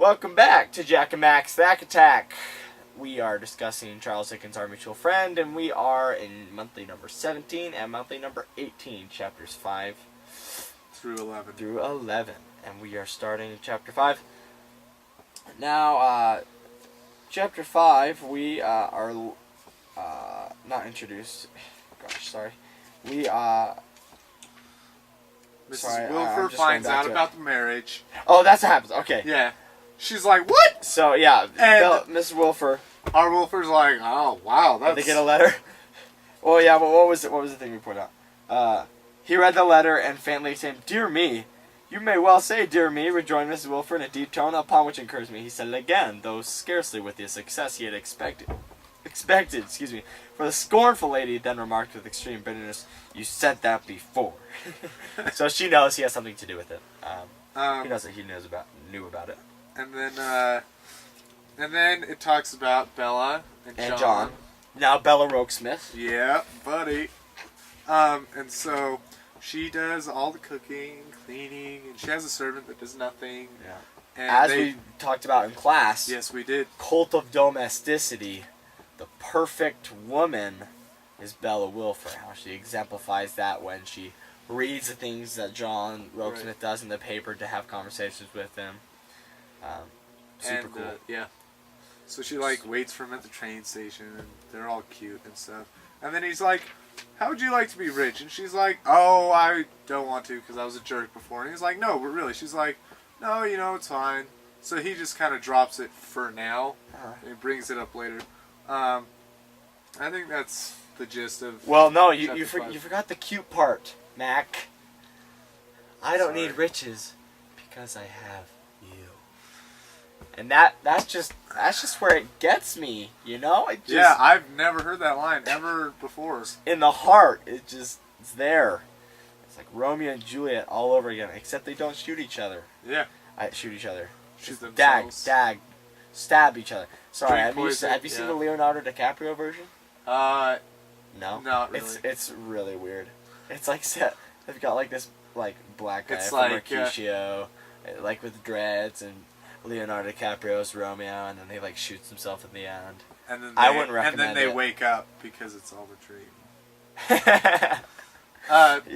Welcome back to Jack and Mack's Thack Attack. We are discussing Charles Dickens' Our Mutual Friend, and we are in monthly number 17 and monthly number 18, chapters 5 through 11. And we are starting in chapter 5. Now, chapter 5, we are not introduced. Gosh, sorry. Mrs. Wilfer finds out about the marriage. Oh, that's what happens. Okay. Yeah. She's like, what? So, yeah, and Mrs. Wilfer. Our Wilfer's like, oh, wow, that's... Did they get a letter? Well, yeah, but what was the thing we pointed out? He read the letter and faintly saying, "Dear me." "You may well say, dear me," rejoined Mrs. Wilfer in a deep tone, upon which encouraged me. He said it again, though scarcely with the success he had expected, for the scornful lady then remarked with extreme bitterness, "You said that before." So she knows he has something to do with it. He knows that he knew about it. And then it talks about Bella and John. Now Bella Rokesmith. Yeah, buddy. And so she does all the cooking, cleaning, and she has a servant that does nothing. Yeah. And as we talked about in class. Yes, we did. Cult of domesticity. The perfect woman is Bella Wilfer. How she exemplifies that when she reads the things that John Rokesmith does in the paper to have conversations with him. Super cool. Yeah. So she waits for him at the train station, and they're all cute and stuff. And then he's like, "How would you like to be rich?" And she's like, "Oh, I don't want to because I was a jerk before." And he's like, "No, but really." She's like, "No, it's fine." So he just kind of drops it for now, and brings it up later. I think that's the gist of. Well, no, you forgot the cute part, Mac. I don't need riches because I have you. And that's just where it gets me, Yeah, I've never heard that line ever before. In the heart, it's there. It's like Romeo and Juliet all over again, except they don't shoot each other. Yeah. Shoot each other. Shoot themselves. Stab each other. Sorry, have you seen the Leonardo DiCaprio version? No. Not really. It's really weird. It's like they've got this black guy from Mercutio, with dreads, and Leonardo DiCaprio's Romeo, and then he shoots himself in the end. And then I wouldn't recommend it. And then they wake up because it's all a dream.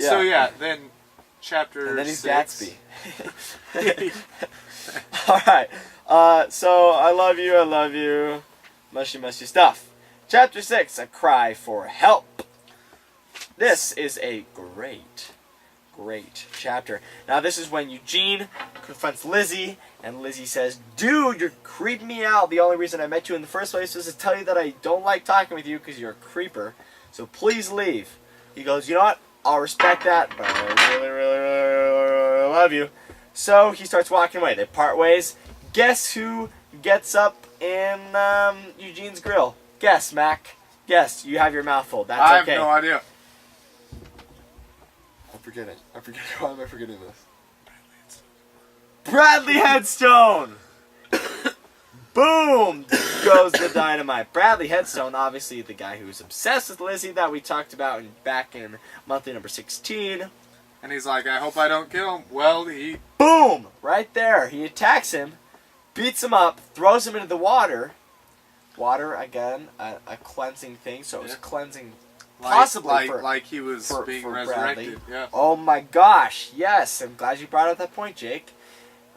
So yeah, then chapter. And then he's 6. Gatsby. All right. So I love you, mushy mushy stuff. Chapter 6: A Cry for Help. This is a great chapter. Now this is when Eugene confronts Lizzie, and Lizzie says, "Dude, you're creeping me out. The only reason I met you in the first place was to tell you that I don't like talking with you because you're a creeper. So please leave." He goes, "You know what? I'll respect that, but I really, really, really, really love you." So he starts walking away. They part ways. Guess who gets up in Eugene's grill? Guess, Mac. Guess. You have your mouth full. That's okay. I have no idea. I forget. Why am I forgetting this? Bradley Headstone! Boom! Goes the dynamite. Bradley Headstone, obviously the guy who's obsessed with Lizzie that we talked about back in monthly number 16. And he's like, "I hope I don't kill him." Well, he... Boom! Right there. He attacks him, beats him up, throws him into the water. Water, again, a cleansing thing, so it was cleansing... Possibly like he was being resurrected. Yeah. Oh my gosh, yes. I'm glad you brought up that point, Jake.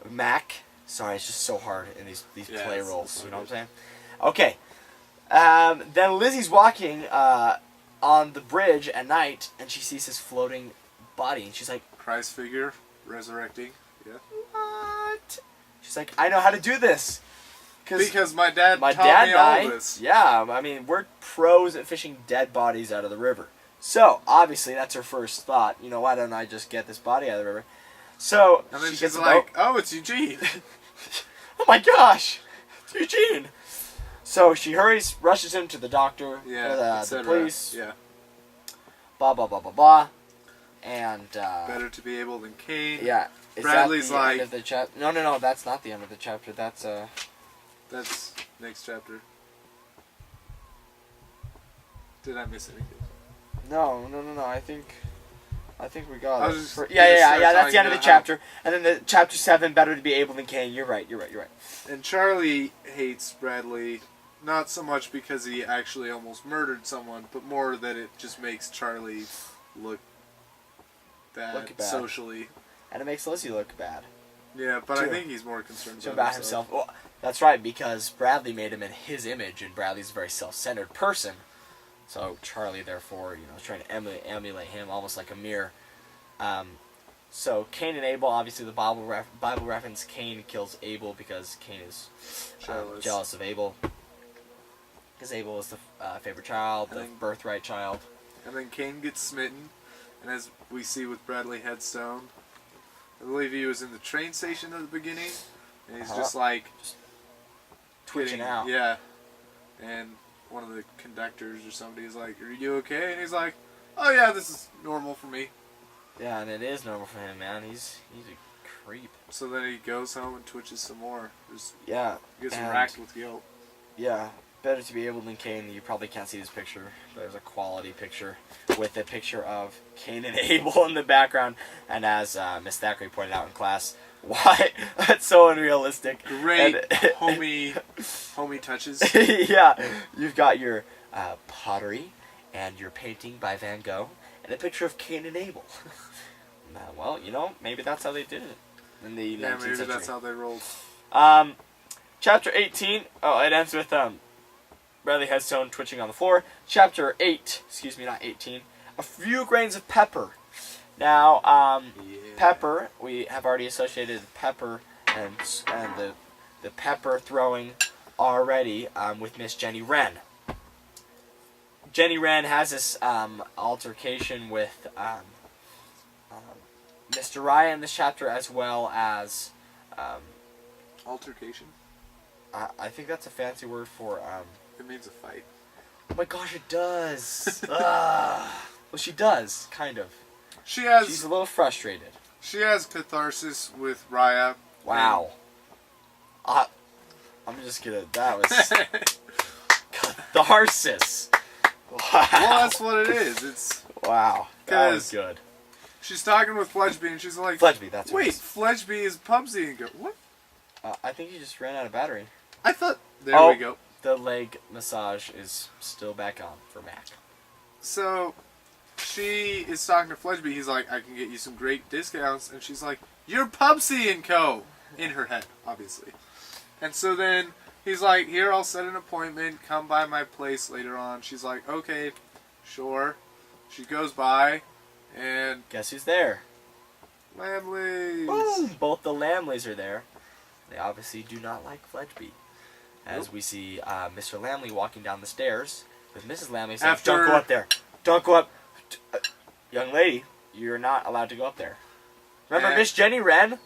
Mac. Sorry, it's just so hard in these play roles. You know what I'm saying? Okay. Then Lizzie's walking on the bridge at night, and she sees his floating body, and she's like, Christ figure resurrecting. Yeah. What? She's like, "I know how to do this. Because my dad taught me all this." Yeah, I mean, we're pros at fishing dead bodies out of the river. So, obviously, that's her first thought. Why don't I just get this body out of the river? So, and then she's like, "Oh, it's Eugene." Oh my gosh! It's Eugene! So, she rushes him to the doctor, the police. Yeah. Blah, blah, blah, blah, blah. And, better to be able than Cain. Yeah. Bradley's like... End of the chapter? No, that's not the end of the chapter. That's next chapter. Did I miss anything? No. I think I think we got I it. was just Yeah. gonna start That's the end of the talking about chapter. And then the chapter 7, better to be able than Cain. You're right. And Charlie hates Bradley, not so much because he actually almost murdered someone, but more that it just makes Charlie look bad. Socially. And it makes Lizzie look bad. Yeah, but I think he's more concerned about himself. Well, that's right, because Bradley made him in his image, and Bradley's a very self-centered person. So Charlie, therefore, is trying to emulate him, almost like a mirror. So Cain and Abel, obviously the Bible reference, Cain kills Abel because Cain is jealous of Abel. Because Abel is the favorite child, the birthright child. And then Cain gets smitten, and as we see with Bradley Headstone, I believe he was in the train station at the beginning, and he's just twitching out. Yeah. And one of the conductors or somebody is like, "Are you okay?" And he's like, "Oh yeah, this is normal for me." Yeah, and it is normal for him, man. He's a creep. So then he goes home and twitches some more. He gets racked with guilt. Yeah, better to be able than Cain. You probably can't see this picture, but there's a quality picture with a picture of Cain and Abel in the background. And as Miss Thackeray pointed out in class, why that's so unrealistic. Great homie touches. Yeah, you've got your pottery and your painting by Van Gogh and a picture of Cain and Abel. Well, maybe that's how they did it in the 19th century. Maybe that's how they rolled. Chapter 18. Oh, it ends with Bradley Headstone twitching on the floor. Chapter 8. Excuse me, not 18. A few grains of pepper. Now, pepper, we have already associated pepper and the pepper throwing already with Miss Jenny Wren. Jenny Wren has this altercation with Mr. Ryan in this chapter, as well as altercation. I think that's a fancy word for It means a fight. Oh my gosh, it does. Well, she does, kind of. She's a little frustrated. She has catharsis with Raya. Wow. I'm just gonna. That was catharsis. Wow. Well, that's what it is. It's wow. That was good. She's talking with Fledgeby, and she's like, "Fledgeby, that's wait. Fledgeby is Pubsy." And go, what? I think you just ran out of battery. I thought. There we go. The leg massage is still back on for Mac. So, she is talking to Fledgeby. He's like, "I can get you some great discounts," and she's like, "You're Pubsy and Co." In her head, obviously. And so then he's like, "Here, I'll set an appointment. Come by my place later on." She's like, "Okay, sure." She goes by, and guess who's there? Lamleys. Boom! Both the Lamleys are there. They obviously do not like Fledgeby. As we see Mr. Lamley walking down the stairs with Mrs. Lamley saying, "Don't go up there. Don't go up. Young lady, you're not allowed to go up there." Remember, Miss Jenny Wren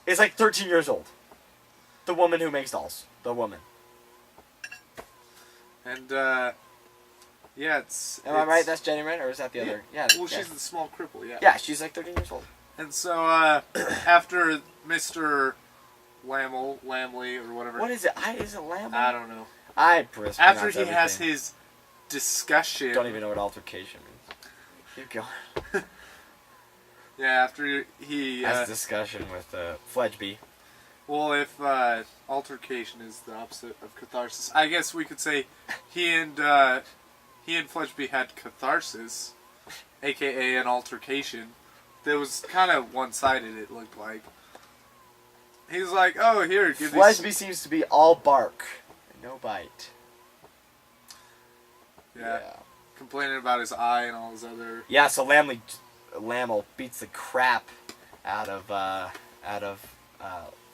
is like 13 years old. The woman who makes dolls. The woman. And, yeah, it's... Am I right? That's Jenny Wren? Or is that the other? Yeah. Well, she's the small cripple, yeah. Yeah, she's like 13 years old. And so, after Mr. Lamley, or whatever. What is it? Is it Lamley? I don't know. After he has his discussion... Don't even know what altercation means. Keep going. Yeah, after he... has a discussion with Fledgeby. Well, if altercation is the opposite of catharsis, I guess we could say he and Fledgeby had catharsis, a.k.a. an altercation. That was kind of one-sided, it looked like. He's like, "Oh, here, give these..." Fledgeby seems to be all bark and no bite. Yeah. Complaining about his eye and all his other... Yeah, so Lamel beats the crap out of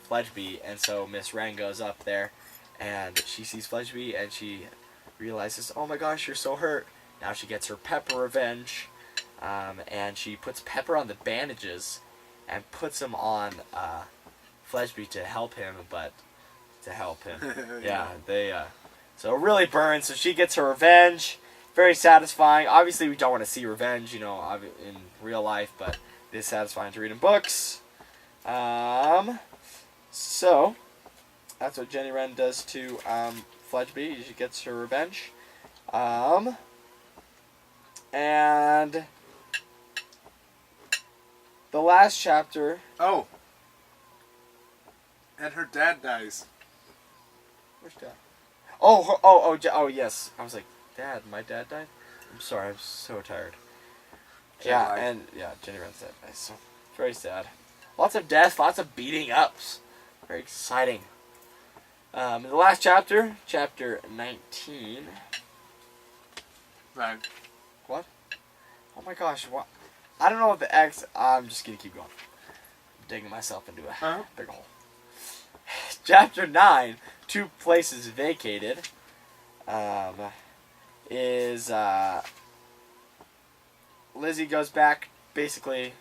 Fledgeby, and so Miss Wren goes up there, and she sees Fledgeby, and she realizes, "Oh my gosh, you're so hurt." Now she gets her pepper revenge, and she puts pepper on the bandages, and puts them on Fledgeby to help him. Yeah, so it really burns. So she gets her revenge. Very satisfying. Obviously, we don't want to see revenge, in real life, but it is satisfying to read in books. So that's what Jenny Wren does to Fledgeby. She gets her revenge. And the last chapter. Oh. And her dad dies. Where's Dad? Oh, yes. I was like, Dad, my dad died? I'm sorry, I'm so tired. Yeah, and Jenny Wren's dead. So, very sad. Lots of death, lots of beating ups. Very exciting. In the last chapter, chapter 19. Right. What? Oh my gosh, what? I don't know what the X... I'm just gonna keep going. I'm digging myself into a big hole. Chapter 9, 2 places vacated, is Lizzie goes back, basically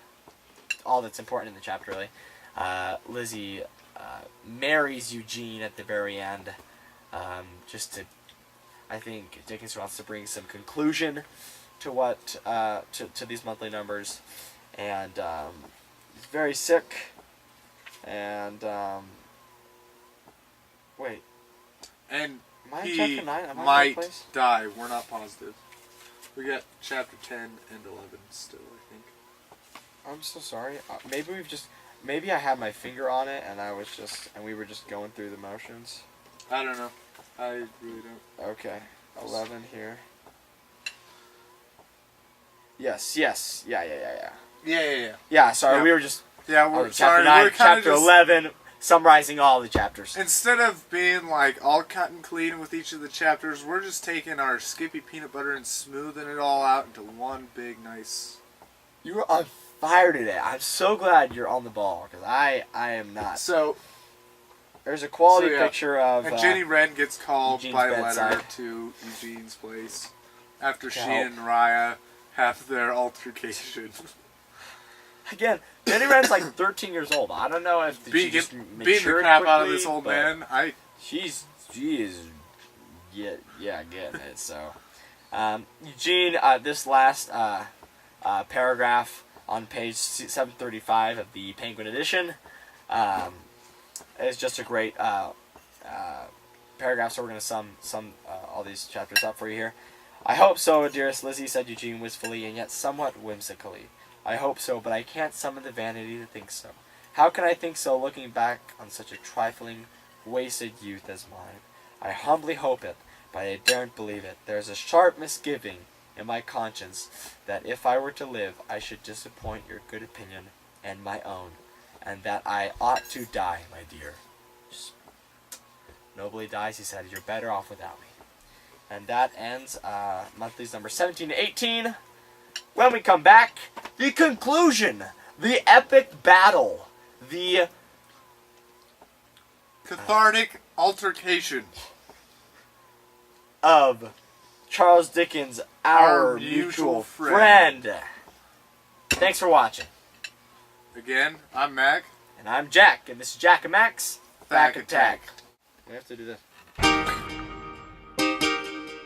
all that's important in the chapter, really. Lizzie marries Eugene at the very end, just to, I think Dickens wants to bring some conclusion to what, to these monthly numbers, and he's very sick, and, wait. And am I in he chapter 9? Am I in the right might place? die. We're not positive. We got chapter 10 and 11 still, I think. I'm so sorry. Maybe I had my finger on it and we were just going through the motions. I don't know. I really don't. Okay. 11 here. Yes. Yeah. Yeah, sorry, Yeah. we were just... Yeah, we're chapter sorry. 9, We're kind chapter of 11, summarizing all the chapters. Instead of being like all cut and clean with each of the chapters, we're just taking our Skippy peanut butter and smoothing it all out into one big nice. You were on fire today. I'm so glad you're on the ball, because I am not. So There's a quality picture of... and Jenny Wren gets called Eugene's by bedside. letter to Eugene's place after she help. and Raya have their altercation. Again, Jenny Wren's like 13 years old. I don't know if she just Beating the matured crap out of quickly, this old but man. she is getting it. So, Eugene, this last paragraph on page 735 of the Penguin edition is just a great paragraph. So we're gonna sum all these chapters up for you here. I hope so, dearest Lizzie, said Eugene wistfully and yet somewhat whimsically. I hope so, but I can't summon the vanity to think so. How can I think so, looking back on such a trifling, wasted youth as mine? I humbly hope it, but I daren't believe it. There is a sharp misgiving in my conscience that if I were to live, I should disappoint your good opinion and my own, and that I ought to die, my dear. Just nobly dies, he said. You're better off without me. And that ends monthlies number 17 to 18. When we come back, the conclusion, the epic battle, the Cathartic altercation of Charles Dickens' Our Mutual Friend. Thanks for watching. Again, I'm Mack. And I'm Jack, and this is Jack and Max. Thack Back Attack. Attack. We have to do this.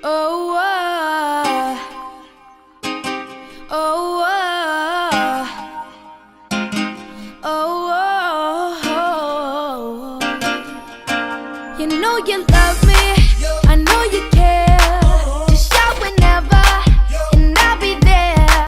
Oh, oh, oh, oh, oh. You know you love